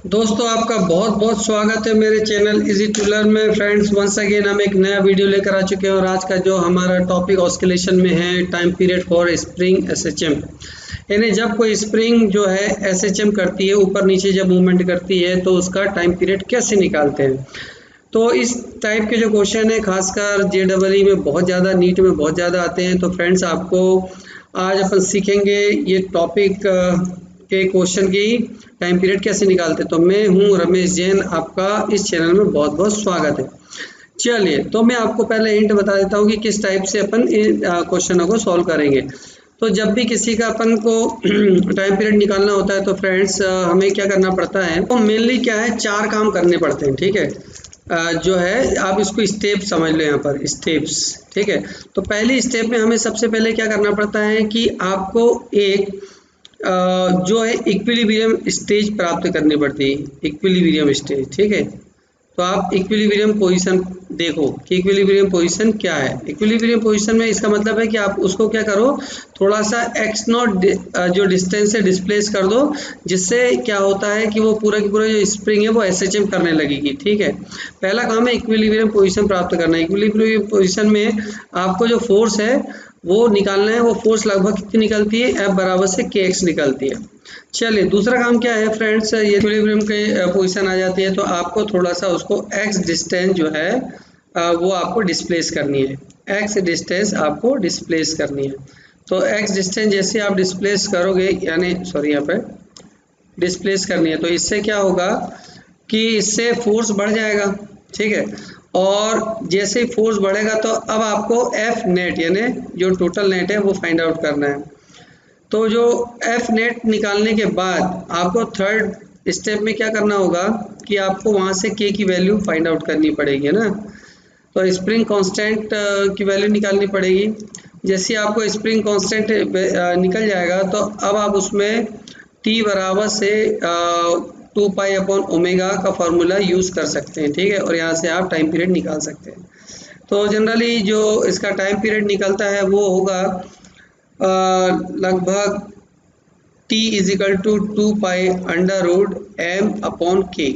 दोस्तों आपका बहुत बहुत स्वागत है मेरे चैनल इजी टू लर्न में। फ्रेंड्स वंस अगेन हम एक नया वीडियो लेकर आ चुके हैं और आज का जो हमारा टॉपिक ऑस्किलेशन में है time period for spring SHM. यानी जब कोई स्प्रिंग जो है एसएचएम करती है, ऊपर नीचे जब मूवमेंट करती है तो उसका टाइम पीरियड कैसे निकालते हैं। तो इस टाइप के जो क्वेश्चन है खासकर जेईई में बहुत ज़्यादा, नीट में बहुत ज़्यादा आते हैं। तो फ्रेंड्स आपको आज अपन सीखेंगे ये टॉपिक के क्वेश्चन की टाइम पीरियड कैसे निकालते। तो मैं हूं रमेश जैन, आपका इस चैनल में बहुत बहुत स्वागत है। चलिए तो मैं आपको पहले हिंट बता देता हूं कि किस टाइप से अपन इन क्वेश्चनों को सॉल्व करेंगे। तो जब भी किसी का अपन को टाइम पीरियड निकालना होता है तो फ्रेंड्स हमें क्या करना पड़ता है, तो मेनली क्या है, चार काम करने पड़ते हैं। ठीक है, जो है आप इसको स्टेप समझ लो, यहाँ पर स्टेप्स। ठीक है, तो पहली स्टेप में हमें सबसे पहले क्या करना पड़ता है कि आपको एक जो है इक्विलिब्रियम स्टेज प्राप्त करनी पड़ती है, इक्विलिब्रियम स्टेज। ठीक है, तो आप इक्विलिब्रियम पोजीशन देखो कि इक्विलिब्रियम पोजीशन क्या है। इक्विलिब्रियम पोजीशन में इसका मतलब है कि आप उसको क्या करो, थोड़ा सा एक्स नॉट जो डिस्टेंस से डिस्प्लेस कर दो, जिससे क्या होता है कि वो पूरा की पूरा जो स्प्रिंग है वो एसएचएम करने लगेगी। ठीक है, पहला काम है इक्विलिब्रियम पोजीशन प्राप्त करना। इक्विलिब्रियम पोजीशन में आपको जो फोर्स है वो निकालना है। वो फोर्स लगभग कितनी निकलती है, F बराबर से kx निकलती है। चलिए दूसरा काम क्या है फ्रेंड्स, ये इक्विलिब्रियम के पोजीशन आ जाती है तो आपको थोड़ा सा उसको x डिस्टेंस जो है वो आपको डिस्प्लेस करनी है। x डिस्टेंस आपको डिस्प्लेस करनी है। तो x डिस्टेंस जैसे आप डिस्प्लेस करोगे, यानी सॉरी यहाँ पे डिस्प्लेस करनी है, तो इससे क्या होगा कि इससे फोर्स बढ़ जाएगा। ठीक है, और जैसे ही फोर्स बढ़ेगा तो अब आपको एफ नेट यानी जो टोटल नेट है वो फाइंड आउट करना है। तो जो एफ नेट निकालने के बाद आपको थर्ड स्टेप में क्या करना होगा कि आपको वहाँ से के की वैल्यू फाइंड आउट करनी पड़ेगी ना। तो स्प्रिंग कांस्टेंट की वैल्यू निकालनी पड़ेगी। जैसे आपको स्प्रिंग कांस्टेंट निकल जाएगा तो अब आप उसमें टी बराबर से 2 पाई अपॉन ओमेगा का फॉर्मूला यूज़ कर सकते हैं। ठीक है, और यहाँ से आप टाइम पीरियड निकाल सकते हैं। तो जनरली जो इसका टाइम पीरियड निकलता है वो होगा लगभग t equal to 2 pi under root m upon k.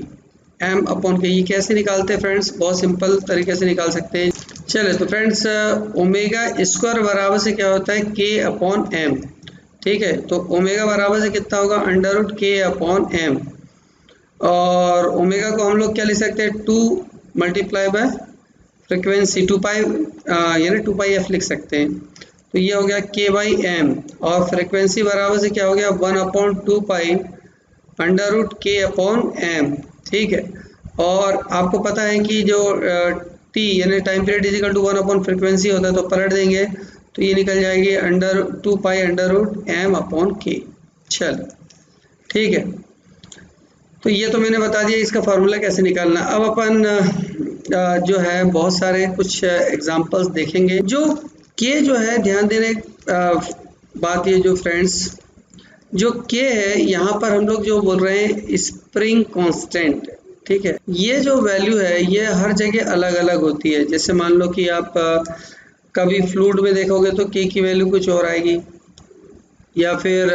M upon k ये कैसे निकालते हैं फ्रेंड्स, बहुत सिंपल तरीके से निकाल सकते हैं। चले तो फ्रेंड्स ओमेगा स्क्वायर बराबर से क्या होता है, के अपॉन एम। ठीक है, तो ओमेगा बराबर से कितना होगा, अंडर रूट के अपॉन एम। और ओमेगा को हम लोग क्या लिख सकते हैं, 2 मल्टीप्लाई बाय फ्रिक्वेंसी 2 पाई यानी 2 पाई एफ लिख सकते हैं। तो ये हो गया के बाई एम, और फ्रिक्वेंसी बराबर से क्या हो गया 1 अपॉन 2 पाई अंडर रूट के अपॉन एम। ठीक है, और आपको पता है कि जो टी यानी time period equal to 1 upon frequency होता है, तो पलट देंगे तो ये निकल जाएगी under 2 pi under root m upon k. चलो ठीक है, तो ये तो मैंने बता दिया इसका फार्मूला कैसे निकालना। अब अपन जो है बहुत सारे कुछ एग्जांपल्स देखेंगे। जो के जो है, ध्यान देने बात ये जो फ्रेंड्स, जो के है यहाँ पर हम लोग जो बोल रहे हैं स्प्रिंग कांस्टेंट। ठीक है, ये जो वैल्यू है ये हर जगह अलग अलग होती है। जैसे मान लो कि आप कभी फ्लूइड में देखोगे तो के की वैल्यू कुछ और आएगी, या फिर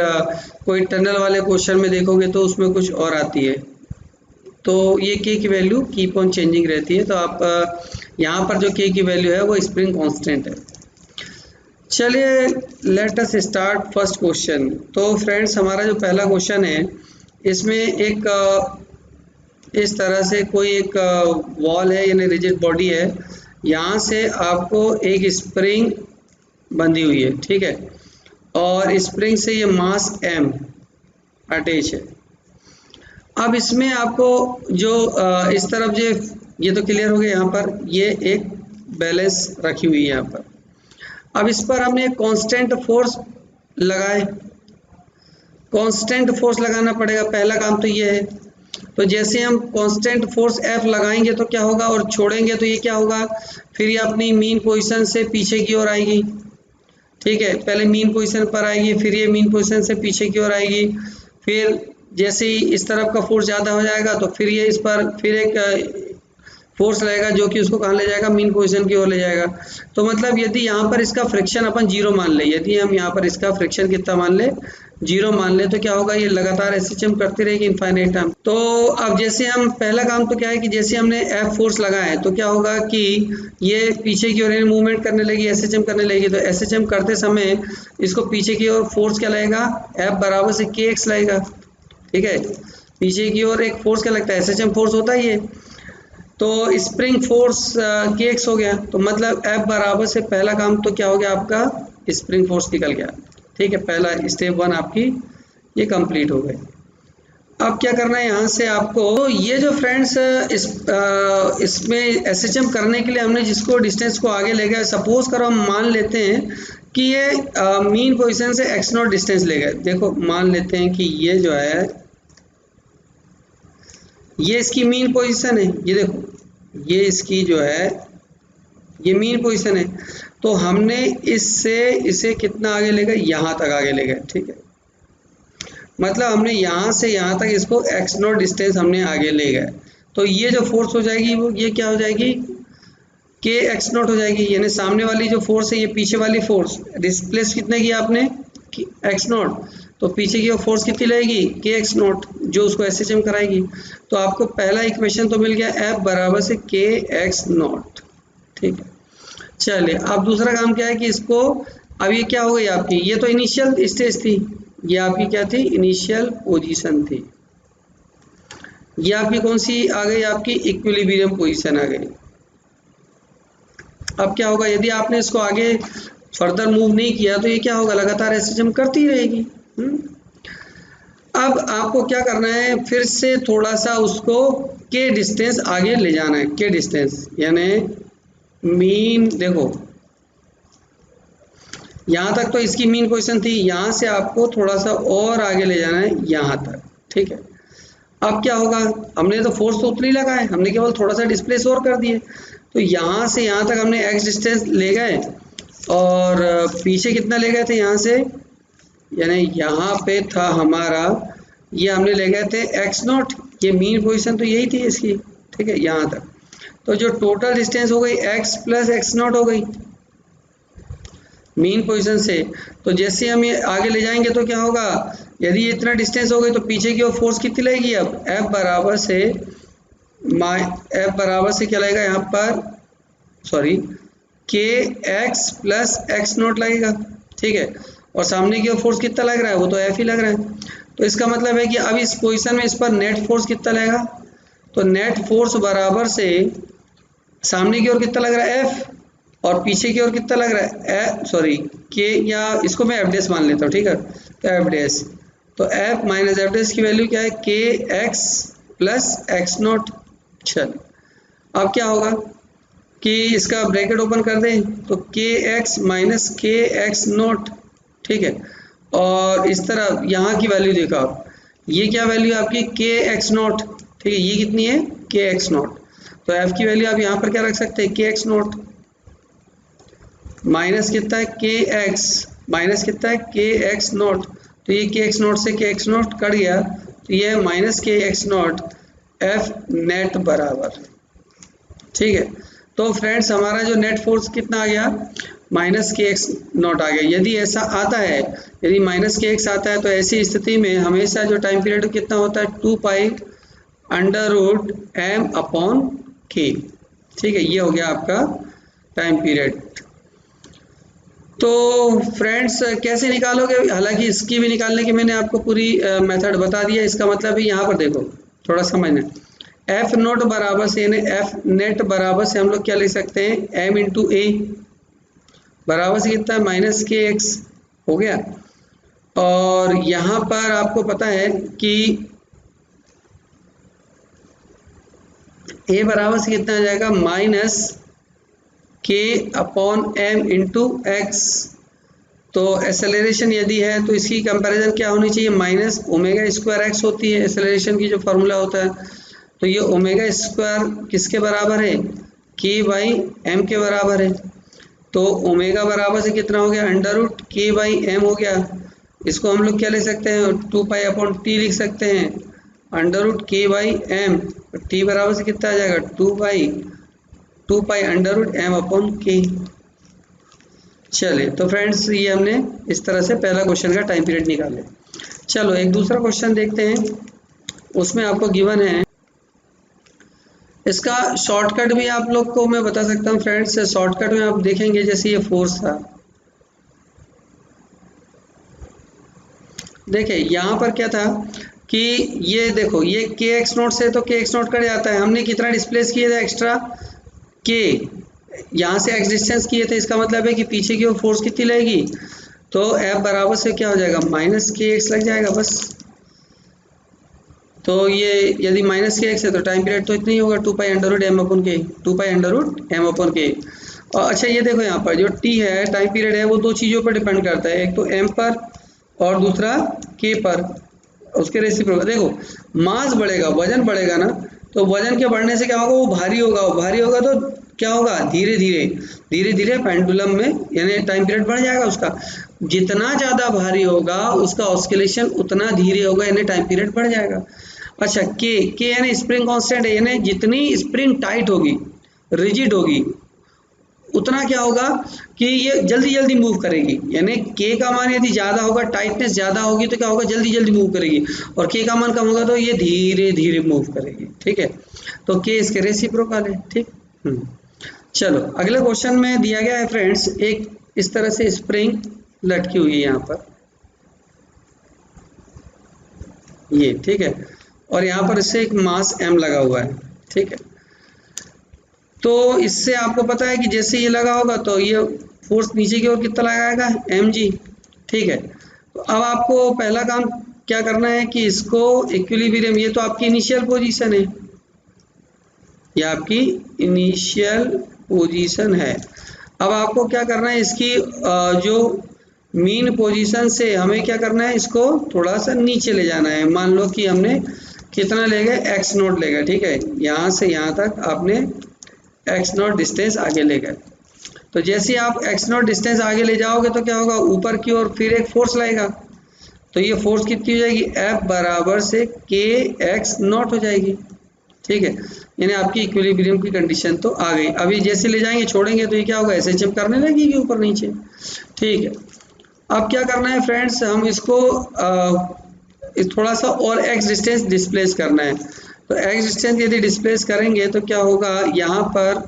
कोई टनल वाले क्वेश्चन में देखोगे तो उसमें कुछ और आती है। तो ये के की वैल्यू कीप ऑन चेंजिंग रहती है। तो आप यहाँ पर जो के की वैल्यू है वो स्प्रिंग कांस्टेंट है। चलिए let us start first question. तो फ्रेंड्स हमारा जो पहला क्वेश्चन है इसमें एक इस तरह से कोई एक वॉल है यानी रिजिड बॉडी है, यहाँ से आपको एक स्प्रिंग बंधी हुई है। ठीक है, और स्प्रिंग से ये मास m अटैच है। अब इसमें आपको जो इस तरफ जो ये तो क्लियर हो गया, यहाँ पर ये एक बैलेंस रखी हुई है यहाँ पर। अब इस पर हमने कांस्टेंट फोर्स लगाए, कांस्टेंट फोर्स लगाना पड़ेगा, पहला काम तो ये है। तो जैसे हम कांस्टेंट फोर्स F लगाएंगे तो क्या होगा, और छोड़ेंगे तो ये क्या होगा, फिर ये अपनी मीन पोजीशन से पीछे की ओर आएगी। ठीक है, पहले मीन पोजीशन पर आएगी, फिर ये मीन पोजीशन से पीछे की ओर आएगी। फिर जैसे ही इस तरफ का फोर्स ज़्यादा हो जाएगा तो फिर ये इस पर फिर एक फोर्स रहेगा जो कि उसको कहाँ ले जाएगा, मीन पोजीशन की ओर ले जाएगा। तो मतलब यदि यहाँ पर इसका फ्रिक्शन अपन 0 मान ले, यदि हम यहाँ पर इसका फ्रिक्शन कितना मान ले, जीरो मान ले तो क्या होगा, ये लगातार एसएचएम करती रहेगी इनफाइनाइट टाइम। तो अब जैसे हम पहला काम तो क्या है कि जैसे हमने एफ फोर्स लगाया है तो क्या होगा कि ये पीछे की ओर मूवमेंट करने लगी, एसएचएम करने लगी। तो एसएचएम करते समय इसको पीछे की ओर फोर्स क्या लगेगा, एफ बराबर से के एक्स लगेगा। ठीक है, पीछे की ओर एक फोर्स क्या लगता है, एसएचएम फोर्स होता है ये। तो स्प्रिंग फोर्स के एक्स हो गया, तो मतलब एफ बराबर से पहला काम तो क्या हो गया आपका, स्प्रिंग फोर्स निकल गया। ठीक है, पहला स्टेप वन आपकी ये कंप्लीट हो गई। अब क्या करना है यहाँ से आपको, तो ये जो फ्रेंड्स इसमें एसएचएम करने के लिए हमने जिसको डिस्टेंस को आगे ले गया, सपोज करो हम मान लेते हैं कि ये मीन पोजीशन से एक्स नॉट डिस्टेंस ले गए। देखो मान लेते हैं कि ये जो है ये इसकी मीन पोजीशन है, ये देखो ये इसकी जो है ये मीन पोजीशन है। तो हमने इससे इसे कितना आगे ले गए, यहाँ तक आगे ले गए। ठीक है, मतलब हमने यहाँ से यहाँ तक इसको एक्स नॉट डिस्टेंस हमने आगे ले गए। तो ये जो फोर्स हो जाएगी वो ये क्या हो जाएगी, के एक्स नॉट हो जाएगी। यानी सामने वाली जो फोर्स है, ये पीछे वाली फोर्स डिस्प्लेस कितने किया आपने, एक्स नॉट, तो पीछे की फोर्स कितनी लगेगी, के एक्स नॉट, जो उसको एसएचएम कराएगी। तो आपको पहला इक्वेशन तो मिल गया, एफ बराबर से के एक्स नॉट। ठीक है, चलिए अब दूसरा काम क्या है कि इसको, अब ये क्या हो गई आपकी, ये तो इनिशियल स्टेज थी, ये आपकी क्या थी, इनिशियल पोजीशन थी। ये आपकी कौन सी आ गई, आपकी इक्विलिब्रियम पोजीशन आ गई। अब क्या होगा, यदि आपने इसको आगे फर्दर मूव नहीं किया तो ये क्या होगा, लगातार एसएचएम करती रहेगी। अब आपको क्या करना है, फिर से थोड़ा सा उसको के डिस्टेंस आगे ले जाना है। के डिस्टेंस यानी मीन, देखो यहाँ तक तो इसकी मीन पोजीशन थी, यहाँ से आपको थोड़ा सा और आगे ले जाना है यहाँ तक। ठीक है, अब क्या होगा, हमने तो फोर्स तो उतनी लगा है, हमने केवल थोड़ा सा डिस्प्लेस और कर दिए। तो यहाँ से यहाँ तक हमने एक्स डिस्टेंस ले गए और पीछे कितना ले गए थे यहाँ से, यानी यहाँ पे था हमारा, ये हमने ले गए थे एक्स नॉट, ये मीन पोजीशन तो यही थी इसकी। ठीक है, यहाँ तक तो जो टोटल डिस्टेंस हो गई एक्स प्लस एक्स नॉट हो गई मीन पोजीशन से। तो जैसे हम ये आगे ले जाएंगे तो क्या होगा, यदि ये इतना डिस्टेंस हो गई तो पीछे की ओर फोर्स कितनी लगेगी, अब एफ बराबर से क्या लगेगा यहाँ पर, सॉरी के एक्स प्लस एक्स नॉट लगेगा। ठीक है, और सामने की ओर फोर्स कितना लग रहा है, वो तो एफ ही लग रहा है। तो इसका मतलब है कि अब इस पोजीशन में इस पर नेट फोर्स कितना लगेगा, तो नेट फोर्स बराबर से सामने की ओर कितना लग रहा है एफ, और पीछे की ओर कितना लग रहा है सॉरी के, या इसको मैं एफ डैश मान लेता हूँ। ठीक है, तो एफ डैश, तो एफ माइनस एफ डैश की वैल्यू क्या है, के एक्स प्लस एक्स नॉट। चल अब क्या होगा कि इसका ब्रैकेट ओपन कर दें तो के एक्स माइनस के एक्स नॉट। ठीक है, और इस तरह यहाँ की वैल्यू देखो आप, ये क्या वैल्यू आपकी के एक्स नॉट। ठीक है, ये कितनी है, के एक्स नॉट। तो एफ की वैल्यू आप यहाँ पर क्या रख सकते हैं, के एक्स नॉट माइनस कितना है, के एक्स माइनस कितना है, के एक्स नॉट। तो ये के एक्स नॉट से के एक्स नॉट कट गया, तो ये माइनस के एक्स नॉट एफ नेट बराबर। ठीक है, तो फ्रेंड्स हमारा जो नेट फोर्स कितना आ गया, माइनस के एक्स नॉट आ गया। यदि ऐसा आता है, यदि माइनस के एक्स आता है तो ऐसी स्थिति में हमेशा जो टाइम पीरियड कितना होता है, 2 pi under root m upon k. ठीक है, ये हो गया आपका टाइम पीरियड। तो फ्रेंड्स कैसे निकालोगे, हालांकि इसकी भी निकालने की मैंने आपको पूरी मेथड बता दिया। इसका मतलब है यहाँ पर देखो थोड़ा समझना, एफ नोट बराबर से यानी एफ नेट बराबर से हम लोग क्या लिख सकते हैं, एम इंटू ए बराबर से कितना है, माइनस के एक्स हो गया। और यहाँ पर आपको पता है कि ए बराबर से कितना आ जाएगा, माइनस के अपॉन एम इंटू एक्स। तो एसेलरेशन यदि है तो इसकी कंपैरिजन क्या होनी चाहिए, माइनस ओमेगा स्क्वायर एक्स होती है एसेलरेशन की जो फार्मूला होता है। तो ये ओमेगा स्क्वायर किसके बराबर है, के बाई एम के बराबर है। तो ओमेगा बराबर से कितना हो गया, under root k by M हो गया। इसको हम लोग क्या लिख सकते हैं, 2 पाई अपॉन टी लिख सकते हैं, under root k by m. T बराबर से कितना आ जाएगा, 2 pi under root m upon k. चलिए तो फ्रेंड्स ये हमने इस तरह से पहला क्वेश्चन का टाइम पीरियड निकाले। चलो एक दूसरा क्वेश्चन देखते हैं, उसमें आपको गिवन है, इसका शॉर्टकट भी आप लोग को मैं बता सकता हूँ फ्रेंड्स। शॉर्टकट में आप देखेंगे जैसे ये फोर्स था, देखिए यहाँ पर क्या था कि ये देखो ये के एक्स नोट से तो के एक्स नोट कट जाता है, हमने कितना डिस्प्लेस किया था एक्स्ट्रा के, यहाँ से एक्स डिस्टेंस किए थे, इसका मतलब है कि पीछे की ओर फोर्स कितनी लगेगी, तो एफ बराबर से क्या हो जाएगा माइनस के एक्स लग जाएगा बस। तो ये यदि माइनस के एक्स है तो टाइम पीरियड तो इतना ही होगा 2 pi under root m upon k, 2 pi under root m upon k. और अच्छा ये देखो यहाँ पर जो टी है टाइम पीरियड है वो दो चीज़ों पर डिपेंड करता है, एक तो एम पर और दूसरा के पर, उसके रेसिप्रोकल। देखो मास बढ़ेगा वजन बढ़ेगा ना, तो वजन के बढ़ने से क्या होगा, वो भारी होगा, वो भारी होगा तो क्या होगा, धीरे धीरे पेंडुलम में यानी टाइम पीरियड बढ़ जाएगा उसका। जितना ज़्यादा भारी होगा उसका ऑस्किलेशन उतना धीरे होगा यानी टाइम पीरियड बढ़ जाएगा। अच्छा के यानी स्प्रिंग कांस्टेंट है, यानी जितनी स्प्रिंग टाइट होगी रिजिड होगी उतना क्या होगा कि ये जल्दी जल्दी मूव करेगी, यानी के का मान यदि ज़्यादा होगा, टाइटनेस ज़्यादा होगी तो क्या होगा, जल्दी जल्दी मूव करेगी, और के का मान कम होगा तो ये धीरे धीरे मूव करेगी। ठीक है, तो के इसके रेसिप्रोकल है। ठीक, चलो अगले क्वेश्चन में दिया गया है फ्रेंड्स, एक इस तरह से स्प्रिंग लटकी हुई है यहाँ पर ये, ठीक है, और यहाँ पर इससे एक मास m लगा हुआ है। ठीक है, तो इससे आपको पता है कि जैसे ये लगा होगा तो ये फोर्स नीचे की ओर कितना लगाएगा mg। ठीक है, तो अब आपको पहला काम क्या करना है कि इसको इक्विलिब्रियम, ये तो आपकी इनिशियल पोजीशन है, ये आपकी इनिशियल पोजीशन है। अब आपको क्या करना है, इसकी जो मीन पोजीशन से हमें क्या करना है, इसको थोड़ा सा नीचे ले जाना है। मान लो कि हमने कितना ले गए, एक्स नोट ले गए। ठीक है, यहाँ से यहाँ तक आपने एक्स नोट डिस्टेंस आगे ले गए, तो जैसे आप एक्स नोट डिस्टेंस आगे ले जाओगे तो क्या होगा, ऊपर की ओर फिर एक फोर्स लगेगा, तो ये फोर्स कितनी हो जाएगी, एफ बराबर से के एक्स नोट हो जाएगी। ठीक है, यानी आपकी इक्विलिब्रियम की कंडीशन तो आ गई। अभी जैसे ले जाएंगे छोड़ेंगे तो ये क्या होगा, ऐसे जंप करने लगेगी ऊपर नीचे। ठीक है, अब क्या करना है फ्रेंड्स, हम इसको थोड़ा सा और एक्स डिस्टेंस डिस्प्लेस करना है। तो एक्स डिस्टेंस यदि डिस्प्लेस करेंगे तो क्या होगा, यहाँ पर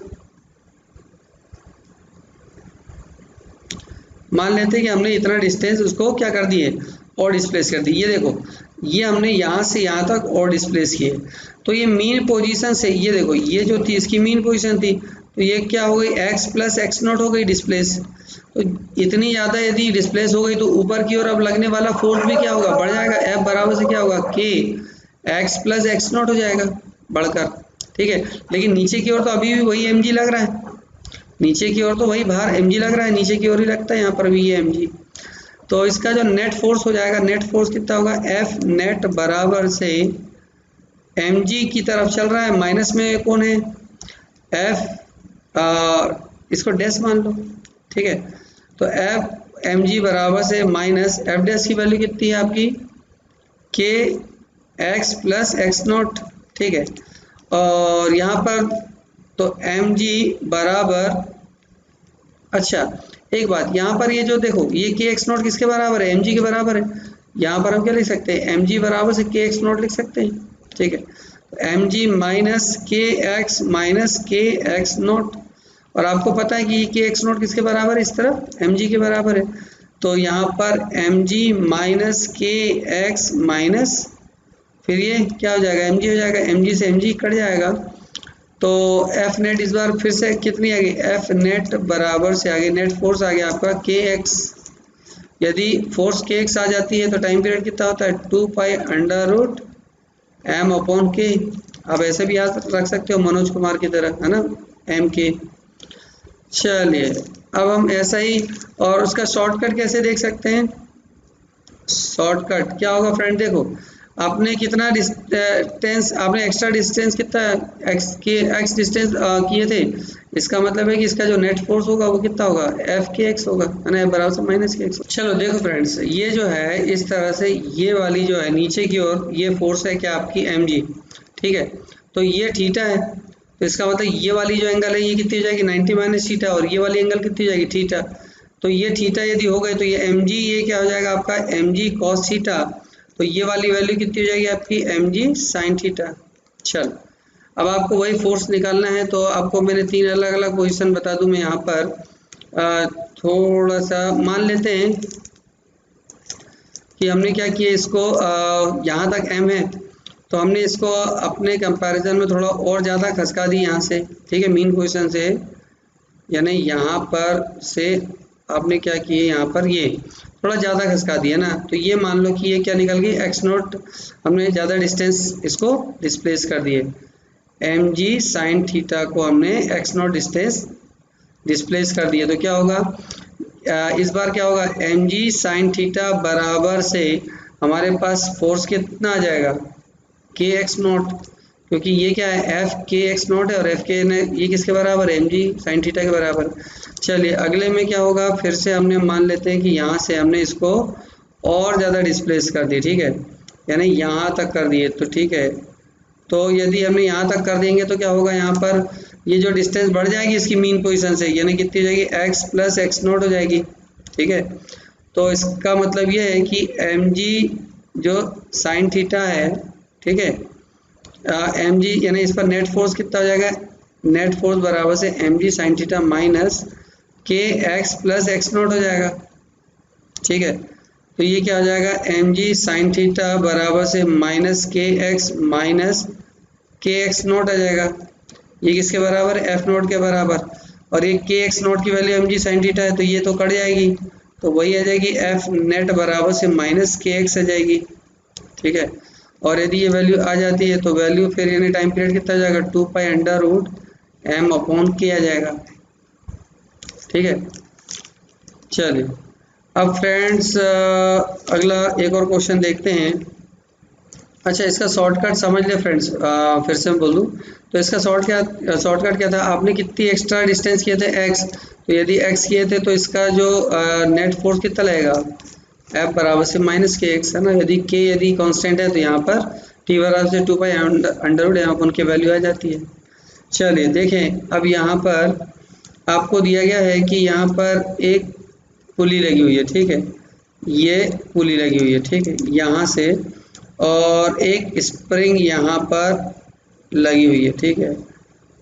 मान लेते हैं कि हमने इतना डिस्टेंस उसको क्या कर दिए, और डिस्प्लेस कर दी। ये देखो ये हमने यहाँ से यहाँ तक और डिस्प्लेस किए, तो ये मीन पोजीशन से, ये देखो ये जो थी इसकी मीन पोजीशन थी, तो ये क्या हो गई, एक्स प्लस एक्स नोट हो गई डिस्प्लेस। तो इतनी ज़्यादा यदि डिस्प्लेस हो गई तो ऊपर की ओर अब लगने वाला फोर्स भी क्या होगा, बढ़ जाएगा। एफ बराबर से क्या होगा, के एक्स प्लस एक्स नोट हो जाएगा बढ़कर। ठीक है, लेकिन नीचे की ओर तो अभी भी वही एम जी लग रहा है, नीचे की ओर तो वही बाहर एम जी लग रहा है, नीचे की ओर ही लगता है, यहाँ पर भी ये एम जी। तो इसका जो नेट फोर्स हो जाएगा, नेट फोर्स कितना होगा, एफ नेट बराबर से एम जी की तरफ चल रहा है, माइनस में कौन है, एफ, इसको डैश मान लो। ठीक है, तो एफ एम जी बराबर से माइनस एफ डैश की वैल्यू कितनी है आपकी, के एक्स प्लस एक्स नोट। ठीक है, और यहाँ पर तो एम जी बराबर, अच्छा एक बात यहाँ पर ये जो देखो ये के एक्स नोट किसके बराबर है, एम जी के बराबर है। यहाँ पर हम क्या लिख सकते हैं, एम जी बराबर से के एक्स नोट लिख सकते हैं। ठीक है, तो एम जी माइनस के एक्स नोट, और आपको पता है कि ये के एक्स नोट किसके बराबर है, इस तरफ एम जी के बराबर है। तो यहाँ पर एम जी माइनस के एक्स माइनस, फिर ये क्या हो जाएगा, एम जी हो जाएगा, एम जी से एम जी कट जाएगा, तो एफ नेट इस बार फिर से कितनी आ गई, एफ नेट बराबर से आगे नेट फोर्स आ गया आपका के एक्स। यदि फोर्स के एक्स आ जाती है तो टाइम पीरियड कितना होता है, 2 pi under root m upon k. आप ऐसे भी याद रख सकते हो मनोज कुमार की तरह, है ना, एम के। चलिए अब हम ऐसा ही, और उसका शॉर्टकट कैसे देख सकते हैं, शॉर्टकट क्या होगा फ्रेंड, देखो आपने कितना डिस्टेंस, आपने एक्स्ट्रा डिस्टेंस कितना एक्स डिस्टेंस किए थे, इसका मतलब है कि इसका जो नेट फोर्स होगा वो कितना होगा, एफ के एक्स होगा, है ना, बराबर से माइनस के एक्स। चलो देखो फ्रेंड्स, ये जो है इस तरह से ये वाली जो है नीचे की ओर ये फोर्स है क्या आपकी एम जी। ठीक है, तो ये थीटा है, तो इसका मतलब ये वाली जो एंगल है ये कितनी हो जाएगी, 90 माइनस थीटा, और ये वाली एंगल कितनी हो जाएगी, थीटा। तो ये थीटा यदि हो गए तो ये एम जी, ये क्या हो जाएगा आपका एम जी कॉस थीटा तो ये वाली वैल्यू कितनी हो जाएगी आपकी mg sin थीटा। चल अब आपको वही फोर्स निकालना है, तो आपको मैंने 3 अलग अलग पोजीशन बता दूं मैं यहाँ पर। थोड़ा सा मान लेते हैं कि हमने क्या किया, इसको यहाँ तक m है तो हमने इसको अपने कंपैरिजन में थोड़ा और ज़्यादा खसका दी यहाँ से, ठीक है, मीन पोजीशन से, यानी यहाँ पर से आपने क्या किए, यहाँ पर ये थोड़ा ज़्यादा खसका दिया ना, तो ये मान लो कि ये क्या निकल गई x0, हमने ज़्यादा डिस्टेंस इसको डिस्प्लेस कर दिए, mg sin थीटा को हमने x0 डिस्टेंस डिस्प्लेस कर दिया। तो क्या होगा इस बार, क्या होगा mg sin थीटा बराबर से हमारे पास फोर्स कितना आ जाएगा kx0, क्योंकि ये क्या है f kx0 है और f के ने ये किसके बराबर है mg sin थीटा के बराबर। चलिए अगले में क्या होगा, फिर से हमने मान लेते हैं कि यहाँ से हमने इसको और ज़्यादा डिस्प्लेस कर दिया, ठीक है, यानी यहाँ तक कर दिए, तो ठीक है, तो यदि हमने यहाँ तक कर देंगे तो क्या होगा, यहाँ पर ये जो डिस्टेंस बढ़ जाएगी इसकी मीन पोजीशन से, यानी कितनी हो जाएगी x प्लस x0 हो जाएगी, ठीक है। तो इसका मतलब ये है कि mg जो साइन थीटा है, ठीक है, mg यानी इस पर नेट फोर्स कितना हो जाएगा, नेट फोर्स बराबर से mg sine theta minus kx plus x0 हो जाएगा, ठीक है। तो ये क्या हो जाएगा, mg साइन थीटा बराबर से माइनस kx आ जाएगा, ये किसके बराबर है, f0 के बराबर, और ये kx0 की वैल्यू mg साइन थीटा है तो ये तो कट जाएगी, तो वही आ जाएगी f नेट बराबर से माइनस kx आ जाएगी, ठीक है। और यदि ये वैल्यू आ जाती है तो वैल्यू फिर यानी टाइम पीरियड कितना आ जाएगा, 2π√m/k आ जाएगा, ठीक है। चलिए अब फ्रेंड्स अगला एक और क्वेश्चन देखते हैं। अच्छा इसका शॉर्टकट समझ ले फ्रेंड्स, फिर से मैं बोल दूँ तो इसका शॉर्टकट क्या था, आपने कितनी एक्स्ट्रा डिस्टेंस किए थे x, तो यदि x किए थे तो इसका जो नेट फोर्स कितना लगेगा, F बराबर से माइनस kx है ना, यदि k यदि कांस्टेंट है तो यहाँ पर t बराबर से 2π अंडर यहाँ पर उनकी वैल्यू आ जाती है। चलिए देखें, अब यहाँ पर आपको दिया गया है कि यहाँ पर एक पुली लगी हुई है, ठीक है, ये पुली लगी हुई है, ठीक है, यहाँ से, और एक स्प्रिंग यहाँ पर लगी हुई है, ठीक है,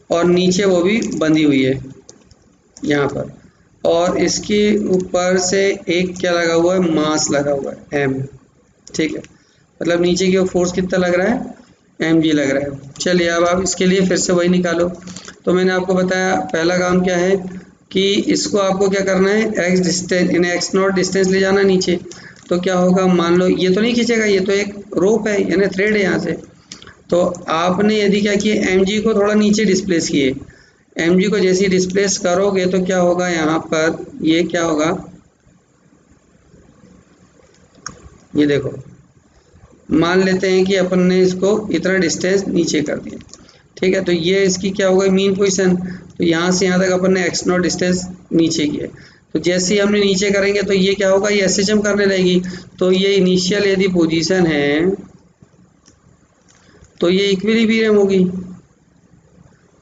और नीचे वो भी बंधी हुई है यहाँ पर, और इसके ऊपर से एक क्या लगा हुआ है, मास लगा हुआ है m, ठीक है, मतलब नीचे की ओर फोर्स कितना लग रहा है, mg लग रहा है। चलिए अब आप इसके लिए फिर से वही निकालो। तो मैंने आपको बताया पहला काम क्या है कि इसको आपको क्या करना है, x डिस्टेंस यानी x0 डिस्टेंस ले जाना नीचे, तो क्या होगा, मान लो ये तो नहीं खींचेगा, ये तो एक रोप है यानी थ्रेड है यहाँ से, तो आपने यदि क्या किए mg को थोड़ा नीचे डिस्प्लेस किए, mg को जैसे डिस्प्लेस करोगे तो क्या होगा, यहाँ पर ये क्या होगा, ये देखो मान लेते हैं कि अपन ने इसको इतना डिस्टेंस नीचे कर दिया, ठीक है, तो ये इसकी क्या होगा, मीन पोजीशन, तो यहाँ से यहाँ तक अपन ने x0 डिस्टेंस नीचे किया, तो जैसे ही हमने नीचे करेंगे तो ये क्या होगा, ये SHM करने लगेगी, तो ये इनिशियल यदि पोजीशन है तो ये इक्विलिब्रियम होगी,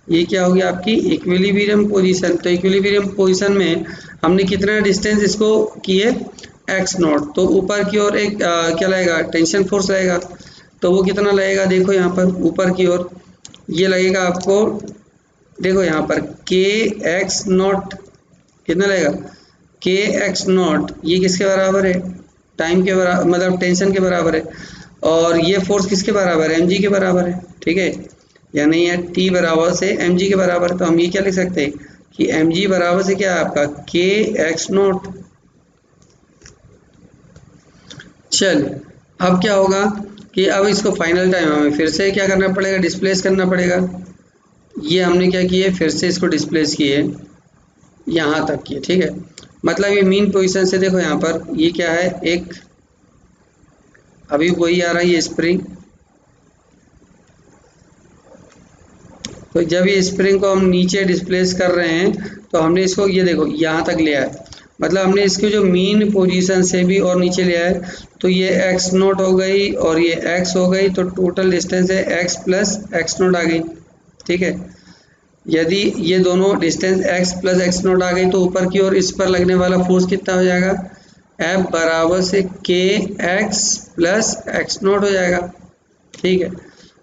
ये क्या होगी आपकी इक्विलिब्रियम पोजीशन। तो इक्विलिब्रियम पोजीशन में हमने कितना डिस्टेंस इसको किए x0, तो ऊपर की ओर एक क्या लगेगा, टेंशन फोर्स लगेगा, तो वो कितना लगेगा, देखो यहाँ पर ऊपर की ओर ये लगेगा आपको, देखो यहाँ पर kx0 कितना लगेगा, kx0 ये किसके बराबर है, टाइम के बराबर, मतलब टेंशन के बराबर है, और ये फोर्स किसके बराबर है, mg के बराबर है, ठीक है, यानी ये t बराबर से mg के बराबर है। तो हम ये क्या लिख सकते हैं कि mg बराबर से क्या है आपका kx0। चल अब क्या होगा कि अब इसको फाइनल टाइम हमें फिर से क्या करना पड़ेगा, डिस्प्लेस करना पड़ेगा। ये हमने क्या किए, फिर से इसको डिस्प्लेस किए, यहाँ तक किए, ठीक है, मतलब ये मीन पोजीशन से देखो यहाँ पर ये क्या है, एक अभी वही आ रहा है ये स्प्रिंग, तो जब ये स्प्रिंग को हम नीचे डिस्प्लेस कर रहे हैं तो हमने इसको ये देखो यहाँ तक लिया है, मतलब हमने इसको जो मीन पोजीशन से भी और नीचे लिया है, तो ये x0 हो गई और ये x हो गई, तो टोटल डिस्टेंस है x प्लस x0 आ गई, ठीक है। यदि ये दोनों डिस्टेंस x प्लस x0 आ गई तो ऊपर की ओर इस पर लगने वाला फोर्स कितना हो जाएगा, F बराबर से के एक्स प्लस एक्स नॉट हो जाएगा, ठीक है।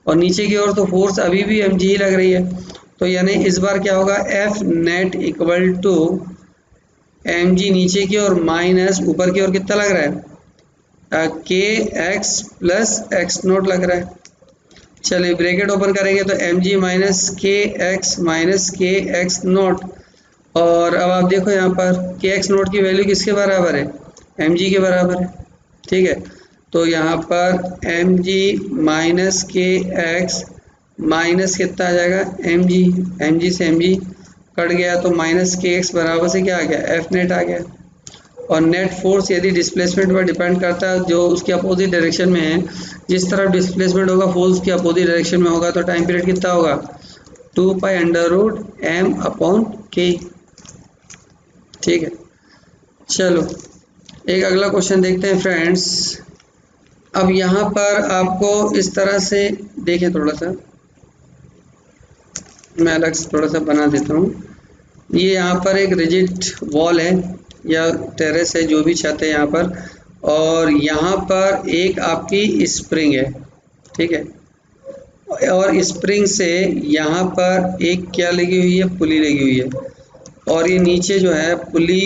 और नीचे की ओर तो फोर्स अभी भी mg ही लग रही है, तो यानी इस बार क्या होगा, F net equal to mg नीचे की ओर माइनस ऊपर की ओर कितना लग रहा है, के एक्स प्लस एक्स नॉट लग रहा है। चलिए ब्रैकेट ओपन करेंगे तो mg माइनस के एक्स नॉट, और अब आप देखो यहाँ पर के एक्स नॉट की वैल्यू किसके बराबर है, mg के बराबर है, ठीक है। तो यहाँ पर mg माइनस के एक्स माइनस कितना आ जाएगा mg से mg कट गया, तो माइनस के एक्स बराबर से क्या आ गया, एफ नेट आ गया। और नेट फोर्स यदि डिस्प्लेसमेंट पर डिपेंड करता है, जो उसके अपोजिट डायरेक्शन में है, जिस तरफ डिस्प्लेसमेंट होगा फोर्स की अपोजिट डायरेक्शन में होगा, तो टाइम पीरियड कितना होगा, 2 pi under root m upon k, ठीक है। चलो एक अगला क्वेश्चन देखते हैं फ्रेंड्स। अब यहाँ पर आपको इस तरह से देखें, थोड़ा सा मैं अलग से थोड़ा सा बना देता हूँ। ये यहाँ पर एक रिजिड वॉल है या टेरेस है, जो भी छत है यहाँ पर, और यहाँ पर एक आपकी स्प्रिंग है, ठीक है। और स्प्रिंग से यहाँ पर एक क्या लगी हुई है, पुली लगी हुई है, और ये नीचे जो है पुली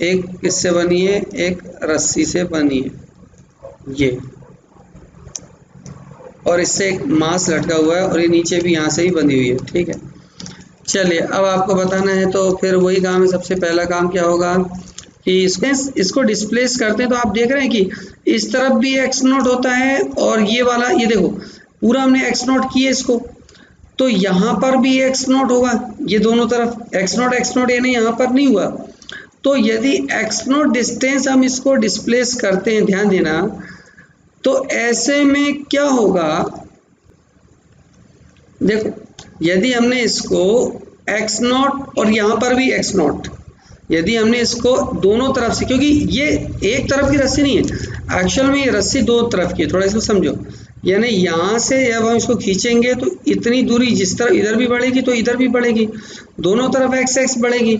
एक किससे बनी है, एक रस्सी से बनी है ये, और इससे एक मास लटका हुआ है, और ये नीचे भी यहाँ से ही बंधी हुई है, ठीक है। चलिए अब आपको बताना है, तो फिर वही काम है। सबसे पहला काम क्या होगा कि इसको डिस्प्लेस करते हैं, तो आप देख रहे हैं कि इस तरफ भी एक्स नॉट होता है, और ये वाला ये देखो पूरा हमने एक्स नॉट किया इसको, तो यहाँ पर भी एक्स नॉट होगा, ये दोनों तरफ एक्स नॉट यानी यहाँ पर नहीं हुआ। तो यदि एक्स नॉट डिस्टेंस हम इसको डिस्प्लेस करते हैं, ध्यान देना, तो ऐसे में क्या होगा, देखो यदि हमने इसको एक्स नॉट और यहाँ पर भी एक्स नॉट, यदि हमने इसको दोनों तरफ से, क्योंकि ये एक तरफ की रस्सी नहीं है, एक्चुअल में ये रस्सी दो तरफ की है, थोड़ा इसको समझो। यानी यहाँ से जब हम इसको खींचेंगे तो इतनी दूरी जिस तरफ इधर भी बढ़ेगी तो इधर भी बढ़ेगी, दोनों तरफ एक्स एक्स बढ़ेगी।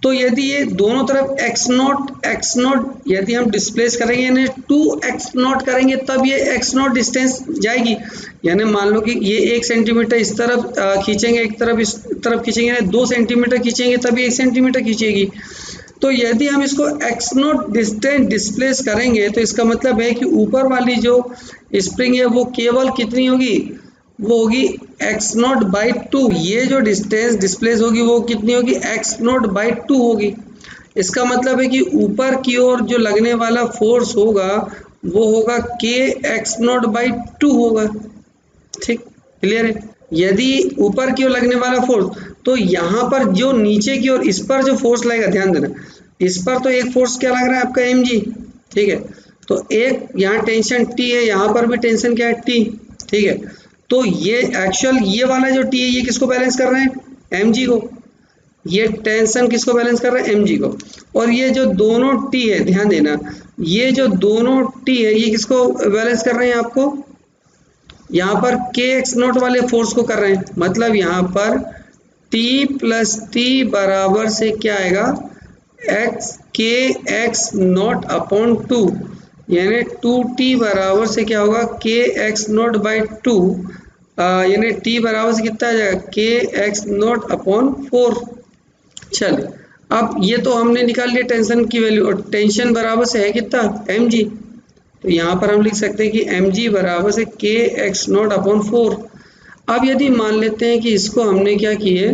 तो यदि ये दोनों तरफ एक्स नॉट यदि हम डिस्प्लेस करेंगे, यानी 2x नॉट करेंगे, तब ये एक्स नॉट डिस्टेंस जाएगी। यानी मान लो कि ये 1 सेंटीमीटर इस तरफ खींचेंगे, एक तरफ इस तरफ खींचेंगे, 2 सेंटीमीटर खींचेंगे तब ये 1 सेंटीमीटर खींचेगी। तो यदि हम इसको एक्स नॉट डिस्टेंस डिस्प्लेस करेंगे, तो इसका मतलब है कि ऊपर वाली जो स्प्रिंग है वो केवल कितनी होगी, वो होगी एक्स नॉट बाई 2। ये जो डिस्टेंस डिस्प्लेस होगी वो कितनी होगी, एक्स नॉट बाई 2 होगी। इसका मतलब है कि ऊपर की ओर जो लगने वाला फोर्स होगा वो होगा के एक्स नॉट बाई 2 होगा, ठीक, क्लियर है। यदि ऊपर की ओर लगने वाला फोर्स, तो यहाँ पर जो नीचे की ओर इस पर जो फोर्स लगेगा, ध्यान देना, इस पर तो एक फोर्स क्या लग रहा है आपका mg, ठीक है। तो एक यहाँ टेंशन T है, यहाँ पर भी टेंशन क्या है T, ठीक है। तो ये एक्चुअल ये वाला जो T है ये किसको बैलेंस कर रहे हैं, mg को, ये टेंशन किसको बैलेंस कर रहे हैं, mg को। और ये जो दोनों T है, ध्यान देना, ये जो दोनों T है ये किसको बैलेंस कर रहे हैं, आपको यहाँ पर के एक्स नॉट वाले फोर्स को कर रहे हैं। मतलब यहाँ पर T प्लस T बराबर से क्या आएगा, एक्स के एक्स नॉट अपॉन 2, यानी 2T बराबर से क्या होगा, के एक्स नॉट बाई 2, यानी T बराबर से कितना आ जाएगा, के एक्स नॉट अपॉन 4। चलिए अब ये तो हमने निकाल लिया टेंशन की वैल्यू, और टेंशन बराबर से है कितना, mg। तो यहाँ पर हम लिख सकते हैं कि mg बराबर से के एक्स नॉट अपॉन 4। अब यदि मान लेते हैं कि इसको हमने क्या किए,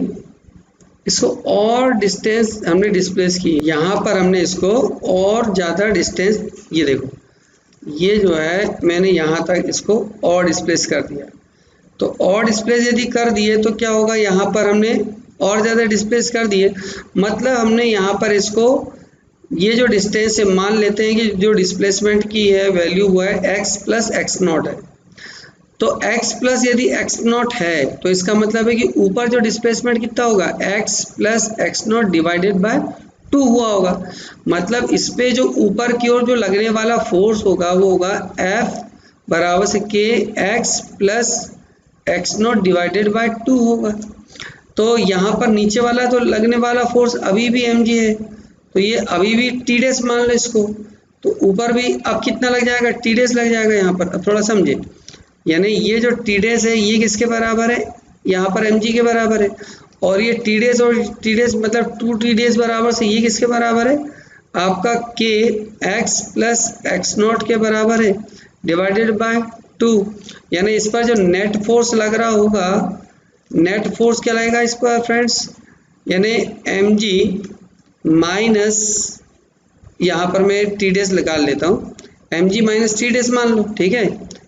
इसको और डिस्टेंस हमने डिस्प्लेस की, यहाँ पर हमने इसको और ज़्यादा डिस्टेंस, ये देखो ये जो है मैंने यहाँ तक इसको और डिस्प्लेस कर दिया। तो और डिस्प्लेस यदि कर दिए तो क्या होगा, यहाँ पर हमने और ज़्यादा डिस्प्लेस कर दिए, मतलब हमने यहाँ पर इसको, ये जो डिस्टेंस है मान लेते हैं कि जो डिस्प्लेसमेंट की है वैल्यू हुआ है x प्लस एक्स नॉट है। तो x प्लस यदि एक्स नॉट है तो इसका मतलब है कि ऊपर जो डिस्प्लेसमेंट कितना होगा, x plus X not divided by 2 हुआ होगा। मतलब इस पे जो ऊपर की ओर जो लगने वाला फोर्स होगा वो होगा F बराबर से के x plus X not divided by 2 होगा। तो यहाँ पर नीचे वाला तो लगने वाला फोर्स अभी भी mg है, तो ये अभी भी T डैश मान लो इसको, तो ऊपर भी अब कितना लग जाएगा, टी डेज लग जाएगा यहाँ पर। अब थोड़ा समझे, यानी ये जो टी डेज है ये किसके बराबर है, यहाँ पर एम जी के बराबर है, और ये टी डेज और टी डेज मतलब 2 टी डेज बराबर से ये किसके बराबर है, आपका के एक्स प्लस एक्स नॉट के बराबर है डिवाइडेड बाय 2। यानी इस पर जो नेट फोर्स लग रहा होगा, नेट फोर्स क्या लगेगा इस पर फ्रेंड्स, यानी एम जी माइनस, यहाँ पर मैं टी डेज निकाल लेता हूँ, एम जी माइनस टी डेज मान लो, ठीक है।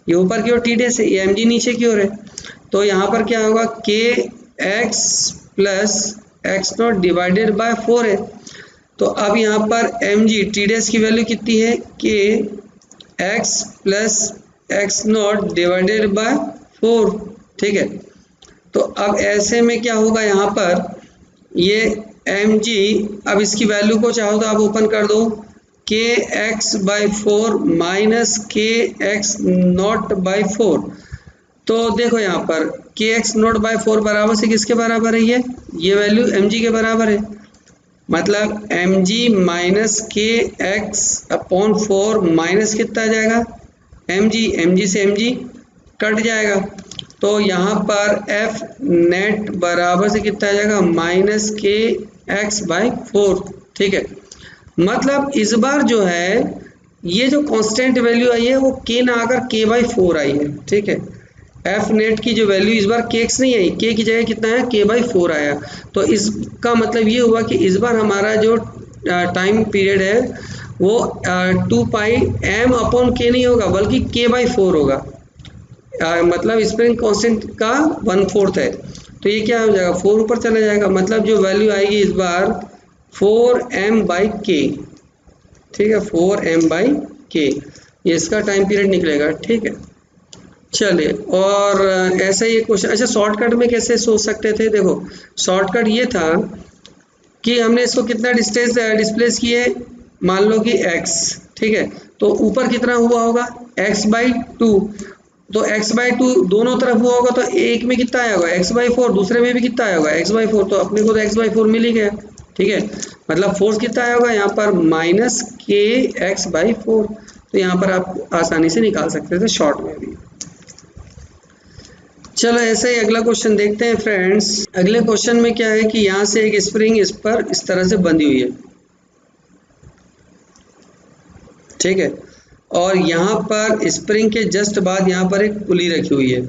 ये ऊपर की ओर टी डेज है, ये एम जी नीचे की ओर है, तो यहाँ पर क्या होगा, के x plus X not divided by 4 है। तो अब यहाँ पर एम जी टी डेज की वैल्यू कितनी है, के x plus X not divided by 4, ठीक है। तो अब ऐसे में क्या होगा, यहाँ पर ये एम जी, अब इसकी वैल्यू को चाहो तो आप ओपन कर दो, के एक्स बाई 4 माइनस के एक्स नॉट बाई 4। तो देखो यहाँ पर के एक्स नॉट बाई 4 बराबर से किसके बराबर है, ये वैल्यू एम जी के बराबर है, मतलब एम जी माइनस के एक्स अपॉन 4 माइनस कितना आ जाएगा, एम जी से एम जी कट जाएगा, तो यहाँ पर एफ नेट बराबर से कितना आ जाएगा, माइनस के एक्स बाई 4, ठीक है। मतलब इस बार जो है ये जो कांस्टेंट वैल्यू आई है वो के ना आकर के बाई 4 आई है, ठीक है। एफ नेट की जो वैल्यू इस बार के एक्स नहीं आई, के की जगह कितना है, के बाई 4 आया। तो इसका मतलब ये हुआ कि इस बार हमारा जो टाइम पीरियड है वो 2 पाई एम अपॉन के नहीं होगा बल्कि के बाई 4 होगा, मतलब स्प्रिंग कांस्टेंट का 1/4 है। तो ये क्या हो जाएगा, 4 ऊपर चला जाएगा, मतलब जो वैल्यू आएगी इस बार 4m बाई के, ठीक है, 4m बाई के, ये इसका टाइम पीरियड निकलेगा, ठीक है। चलिए, और ऐसा ही क्वेश्चन, अच्छा शॉर्टकट में कैसे सोच सकते थे, देखो शॉर्टकट ये था कि हमने इसको कितना डिस्टेंस डिस्प्लेस किए, मान लो कि x, ठीक है, तो ऊपर कितना हुआ होगा, x बाई 2, तो x बाई 2 दोनों तरफ हुआ होगा, तो एक में कितना आया होगा, x बाई 4, दूसरे में भी कितना आया होगा, x बाई 4, तो अपने को तो x बाई 4 मिल ही गया, ठीक है। मतलब फोर्स कितना आया होगा यहाँ पर, माइनस के एक्स बाई 4, तो यहाँ पर आप आसानी से निकाल सकते थे शॉर्ट में भी। चलो ऐसे ही अगला क्वेश्चन देखते हैं फ्रेंड्स। अगले क्वेश्चन में क्या है कि यहाँ से एक स्प्रिंग इस पर इस तरह से बंधी हुई है, ठीक है, और यहाँ पर स्प्रिंग के जस्ट बाद यहाँ पर एक पुली रखी हुई है,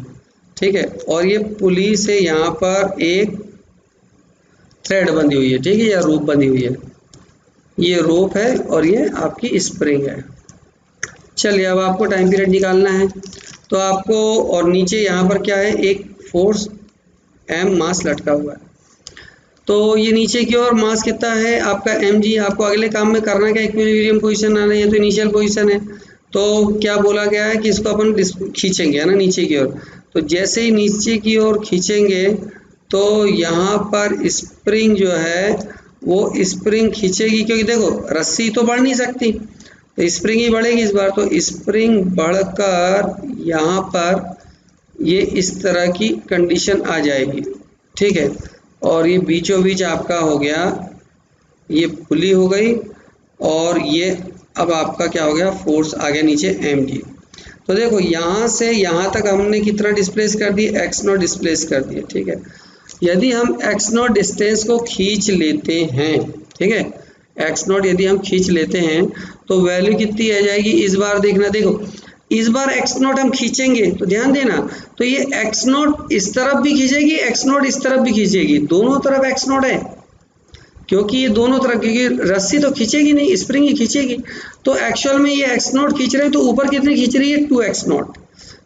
ठीक है, और ये पुली से यहाँ पर एक थ्रेड बंधी हुई है, ठीक है, या रोप बंधी हुई है, ये रोप है और ये आपकी स्प्रिंग है। चलिए अब आपको टाइम पीरियड निकालना है, तो आपको, और नीचे यहाँ पर क्या है, एक फोर्स एम मास लटका हुआ है, तो ये नीचे की ओर मास कितना है आपका एम जी। आपको अगले काम में करना क्या, इक्विलिब्रियम पोजीशन आना है, ये तो इनिशियल पोजीशन है, तो क्या बोला गया है कि इसको अपन खींचेंगे, है ना, नीचे की ओर। तो जैसे ही नीचे की ओर खींचेंगे तो यहाँ पर स्प्रिंग जो है वो स्प्रिंग खींचेगी, क्योंकि देखो रस्सी तो बढ़ नहीं सकती, तो स्प्रिंग ही बढ़ेगी इस बार, तो स्प्रिंग बढ़कर यहाँ पर ये इस तरह की कंडीशन आ जाएगी, ठीक है, और ये बीचों बीच आपका हो गया, ये पुली हो गई, और ये अब आपका क्या हो गया, फोर्स आ गया नीचे एम जी। तो देखो यहाँ से यहाँ तक हमने कितना डिस्प्लेस कर दिया, एक्स नॉट डिस्प्लेस कर दिया, ठीक है। यदि हम एक्स नॉट डिस्टेंस को खींच लेते हैं, ठीक है, एक्स नॉट यदि हम खींच लेते हैं तो वैल्यू कितनी आ जाएगी, इस बार देखना, देखो इस बार एक्स नॉट हम खींचेंगे तो ध्यान देना, तो ये एक्स नॉट इस तरफ भी खींचेगी, एक्स नॉट इस तरफ भी खींचेगी, दोनों तरफ एक्स नॉट है, क्योंकि ये दोनों तरफ, क्योंकि रस्सी तो खींचेगी नहीं, स्प्रिंग ही खींचेगी, तो एक्चुअल में ये एक्स नॉट खींच रहे हैं, तो ऊपर कितनी खींच रही है, 2 एक्स नॉट।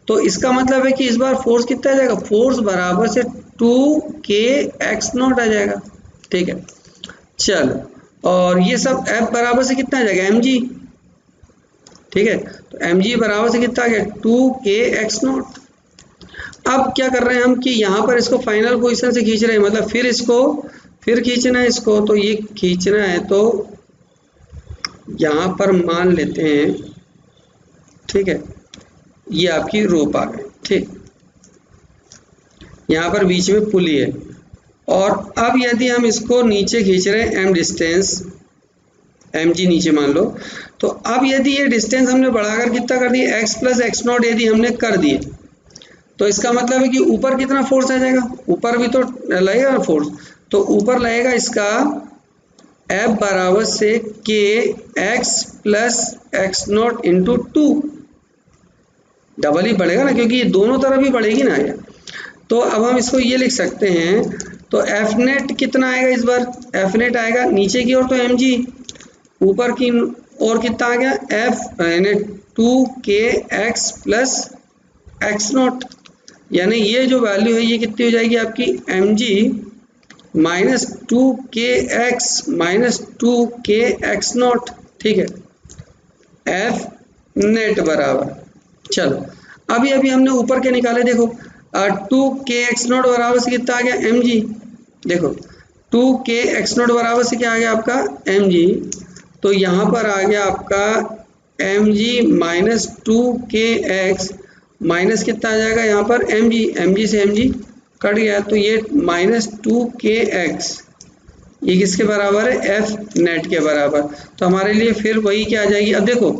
तो इसका मतलब है कि इस बार फोर्स कितना आ जाएगा, फोर्स बराबर से 2 के एक्स नॉट आ जाएगा, ठीक है। चलो, और ये सब एफ बराबर से कितना आ जाएगा, एम जी, ठीक है, तो एम जी बराबर से कितना आ गया, 2 के एक्स नॉट। अब क्या कर रहे हैं हम कि यहाँ पर इसको फाइनल पोजीशन से खींच रहे हैं, मतलब फिर इसको फिर खींचना है इसको, तो ये खींचना है तो यहाँ पर मान लेते हैं, ठीक है, ये आपकी रोप आ गई, ठीक, यहाँ पर बीच में पुली है, और अब यदि हम इसको नीचे खींच रहे हैं एम डिस्टेंस, एम जी नीचे मान लो, तो अब यदि ये डिस्टेंस हमने बढ़ाकर कितना कर दिया, x प्लस एक्स नॉट यदि हमने कर दिए, तो इसका मतलब है कि ऊपर कितना फोर्स आ जाएगा, ऊपर भी तो लगेगा ना फोर्स, तो ऊपर लगेगा इसका F बराबर से k x plus X not into 2, double ही बढ़ेगा ना, क्योंकि ये दोनों तरफ ही बढ़ेगी ना ये। तो अब हम इसको ये लिख सकते हैं, तो एफ नेट कितना आएगा इस बार, एफ नेट आएगा नीचे की ओर तो एम जी, ऊपर की और कितना आ गया एफ यानी 2kx प्लस एक्स नॉट, यानी ये जो वैल्यू है ये कितनी हो जाएगी आपकी m g minus 2kx minus 2kx naught, ठीक है, एफ नेट बराबर, चलो अभी हमने ऊपर के निकाले, देखो 2kx नॉट बराबर से कितना आ गया mg, देखो 2kx नॉट बराबर से क्या आ गया आपका mg, तो यहाँ पर आ गया आपका mg माइनस 2kx माइनस कितना आ जाएगा यहाँ पर mg से mg कट गया, तो ये माइनस 2kx ये किसके बराबर है, f नेट के बराबर। तो हमारे लिए फिर वही क्या आ जाएगी, अब देखो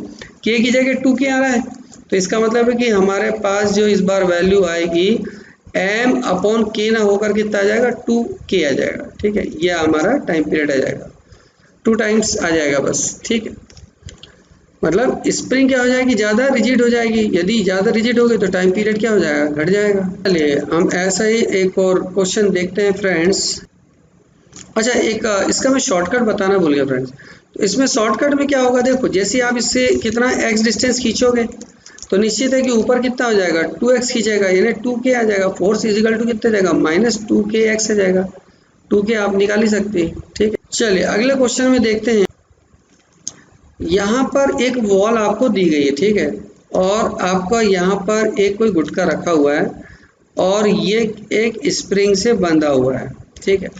k की जगह 2k आ रहा है, तो इसका मतलब है कि हमारे पास जो इस बार वैल्यू आएगी m अपॉन k ना होकर कितना आ जाएगा 2k आ जाएगा, ठीक है, ये हमारा टाइम पीरियड आ जाएगा, 2 टाइम्स आ जाएगा बस, ठीक है। मतलब स्प्रिंग क्या हो जाएगी, ज़्यादा रिजिड हो जाएगी, यदि ज़्यादा रिजिड होगी तो टाइम पीरियड क्या हो जाएगा, घट जाएगा। चलिए हम ऐसा ही एक और क्वेश्चन देखते हैं फ्रेंड्स। अच्छा एक इसका मैं शॉर्टकट बताना भूल गया फ्रेंड्स, तो इसमें शॉर्टकट में क्या होगा, देखो जैसे आप इससे कितना x डिस्टेंस खींचोगे तो निश्चित है कि ऊपर कितना हो जाएगा 2x खींचेगा, यानी 2k आ जाएगा, फोर्स इजिकल टू कितना जाएगा माइनस 2kx आ जाएगा, 2k आप निकाल ही सकते हैं, ठीक है। चलिए अगले क्वेश्चन में देखते हैं, यहाँ पर एक वॉल आपको दी गई है, ठीक है, और आपका यहाँ पर एक कोई गुटका रखा हुआ है और ये एक स्प्रिंग से बंधा हुआ है, ठीक है।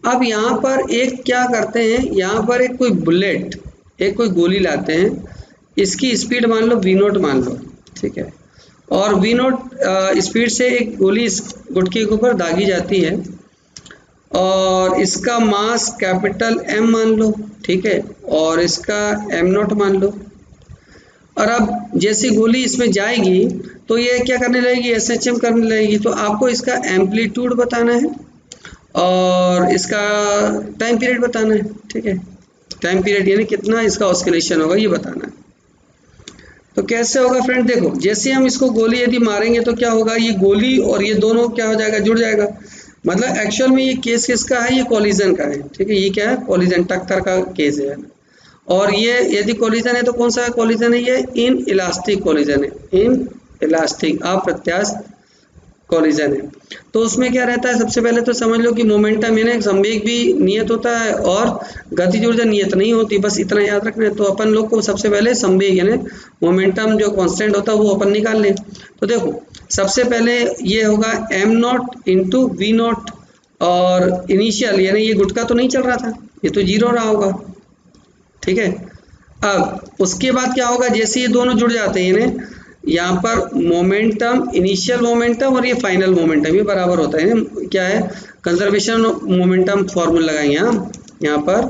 अब यहाँ पर एक क्या करते हैं, यहाँ पर एक कोई बुलेट, एक कोई गोली लाते हैं, इसकी स्पीड मान लो v0 मान लो, ठीक है, और v0 स्पीड से एक गोली इस गुटके के ऊपर दागी जाती है और इसका मास कैपिटल M मान लो, ठीक है, और इसका m0 मान लो, और अब जैसी गोली इसमें जाएगी तो ये क्या करने लगेगी, SHM करने लगेगी, तो आपको इसका एम्पलीट्यूड बताना है और इसका टाइम पीरियड बताना है, ठीक है, टाइम पीरियड यानी कितना इसका ऑस्किलेशन होगा ये बताना है। तो कैसे होगा फ्रेंड, देखो जैसे हम इसको गोली यदि मारेंगे तो क्या होगा, ये गोली और ये दोनों क्या हो जाएगा, जुड़ जाएगा, मतलब एक्चुअल में ये केस किसका है, ये कॉलिजन का है, ठीक है, ये क्या है कॉलिजन, टक्कर का केस है, और ये यदि कॉलिजन है तो कौन सा कॉलिजन है, ये इन इलास्टिक कॉलिजन है, इन इलास्टिक अप्रत्यास्थ कॉलिजन है। तो उसमें क्या रहता है, सबसे पहले तो समझ लो कि मोमेंटम यानी संवेग भी नियत होता है और गतिज ऊर्जा नियत नहीं होती, बस इतना याद रखना है। तो अपन लोग को सबसे पहले संवेग यानी मोमेंटम जो कांस्टेंट होता है वो अपन निकाल लें। तो देखो सबसे पहले ये होगा m0 इंटू v0, और इनिशियल यानी ये गुटका तो नहीं चल रहा था, ये तो 0 रहा होगा, ठीक है। अब उसके बाद क्या होगा, जैसे ये दोनों जुड़ जाते हैं यानी यहाँ पर मोमेंटम, इनिशियल मोमेंटम और ये फाइनल मोमेंटम ये बराबर होता है, क्या है कंजर्वेशन मोमेंटम फॉर्मूला लगाएंगे हम यहाँ पर,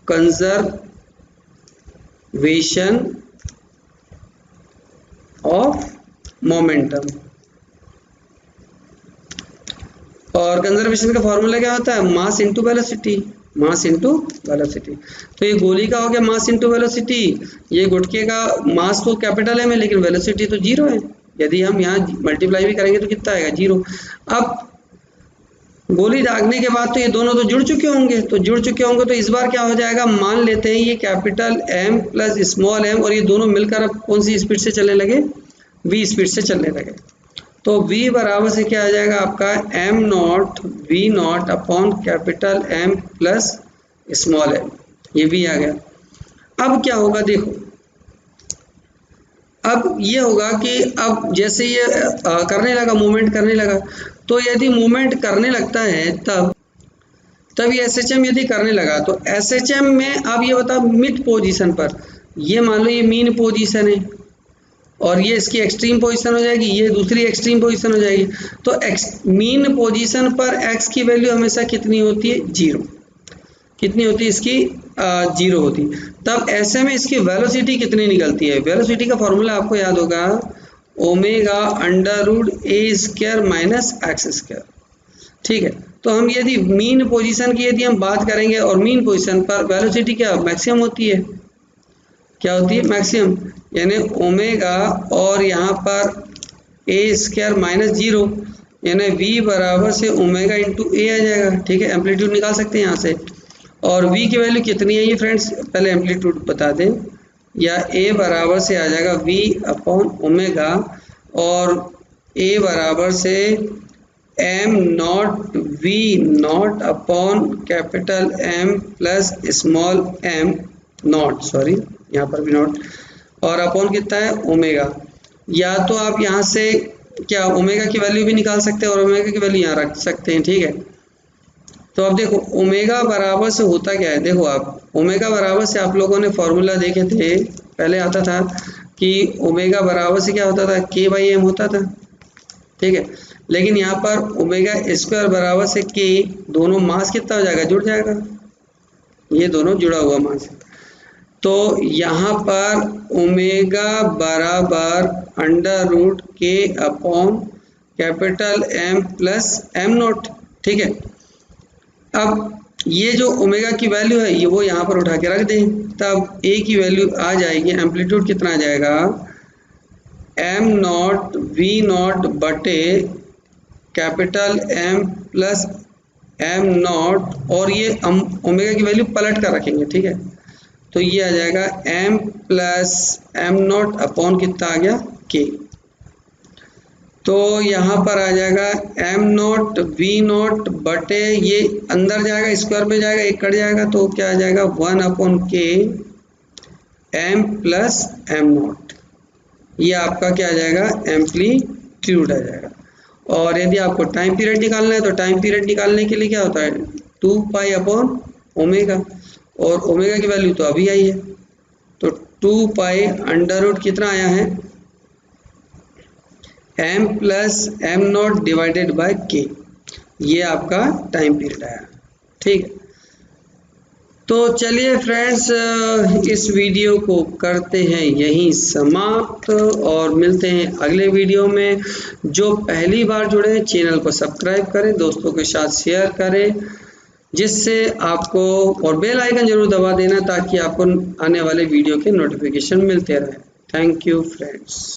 कंजर्वेशन ऑफ मोमेंटम, और कंजर्वेशन का फॉर्मूला क्या होता है, mass into velocity, mass into velocity. तो ये गोली का हो गया मास इंटू वेलोसिटी, ये गुटके का मास तो कैपिटल है में लेकिन वेलोसिटी तो 0 है, यदि हम यहाँ मल्टीप्लाई भी करेंगे तो कितना आएगा 0। अब गोली दागने के बाद तो ये दोनों तो जुड़ चुके होंगे, तो इस बार क्या हो जाएगा, मान लेते हैं ये capital M plus small m और ये दोनों मिलकर अब कौन सी स्पीड से चलने लगे, v स्पीड से चलने लगे। तो v बराबर से क्या आ जाएगा आपका m0 v0 upon capital M plus small m, ये v आ गया। अब क्या होगा देखो, अब ये होगा कि अब जैसे ये करने लगा, मूवमेंट करने लगा, तो यदि मूवमेंट करने लगता है तब ये SHM यदि करने लगा तो SHM में अब ये बताओ मिड पोजीशन पर, ये मान लो ये मीन पोजीशन है और ये इसकी एक्सट्रीम पोजीशन हो जाएगी, ये दूसरी एक्सट्रीम पोजीशन हो जाएगी। तो मीन पोजीशन पर x की वैल्यू हमेशा कितनी होती है 0, कितनी होती है इसकी 0 होती। तब ऐसे में इसकी वेलोसिटी कितनी निकलती है? वेलोसिटी का फॉर्मूला आपको याद होगा, ओमेगा अंडर रूट ए स्क्वायर माइनस एक्स स्क्वायर। ठीक है, तो हम यदि मीन पोजीशन की यदि हम बात करेंगे और मीन पोजीशन पर वेलोसिटी क्या मैक्सिमम होती है, क्या होती है? मैक्सिमम, यानी ओमेगा और यहाँ पर ए स्क्वायर माइनस 0 यानी v बराबर से ओमेगा इंटू ए आ जाएगा। ठीक है, एम्पलीट्यूड निकाल सकते हैं यहाँ से। और v की वैल्यू कितनी है ये फ्रेंड्स, पहले एम्पलीट्यूड बता दें, या a बराबर से आ जाएगा v अपॉन ओमेगा और a बराबर से m not v not upon capital M plus small m not, sorry यहाँ पर भी नॉट, और अपॉन कितना है ओमेगा। या तो आप यहाँ से क्या ओमेगा की वैल्यू भी निकाल सकते हैं और ओमेगा की वैल्यू यहाँ रख सकते हैं। ठीक है, तो अब देखो ओमेगा बराबर से होता क्या है, देखो आप ओमेगा बराबर से आप लोगों ने फॉर्मूला देखे थे, पहले आता था कि ओमेगा बराबर से क्या होता था, k बाई एम होता था। ठीक है, लेकिन यहाँ पर ओमेगा स्क्वायर बराबर से k, दोनों मास कितना हो जाएगा, जुड़ जाएगा, ये दोनों जुड़ा हुआ मास। तो यहाँ पर ओमेगा बराबर अंडर रूट के upon capital M plus M not. ठीक है, अब ये जो ओमेगा की वैल्यू है ये वो यहाँ पर उठा के रख दें, तब A की वैल्यू आ जाएगी, एम्पलीट्यूड कितना आ जाएगा, M नॉट V नॉट बटे capital M plus M not, और ये ओमेगा की वैल्यू पलट कर रखेंगे। ठीक है, तो ये आ जाएगा m plus M not upon कितना आ गया, k। तो यहाँ पर आ जाएगा m नॉट V नॉट बटे, ये अंदर जाएगा स्क्वायर में जाएगा, एक कट जाएगा, तो क्या आ जाएगा 1 upon k m plus M not. ये आपका क्या आ जाएगा, एम्पलीट्यूड आ जाएगा। और यदि आपको टाइम पीरियड निकालना है तो टाइम पीरियड निकालने के लिए क्या होता है, 2 पाई अपॉन ओमेगा, और ओमेगा की वैल्यू तो अभी आई है, तो 2 पाई अंडर रूट कितना आया है, m plus M not divided by k, ये आपका टाइम पीरियड आया। ठीक है, तो चलिए फ्रेंड्स इस वीडियो को करते हैं यहीं समाप्त और मिलते हैं अगले वीडियो में। जो पहली बार जुड़े हैं चैनल को सब्सक्राइब करें, दोस्तों के साथ शेयर करें, जिससे आपको, और बेल आइकन जरूर दबा देना ताकि आपको आने वाले वीडियो के नोटिफिकेशन मिलते रहे। Thank you friends.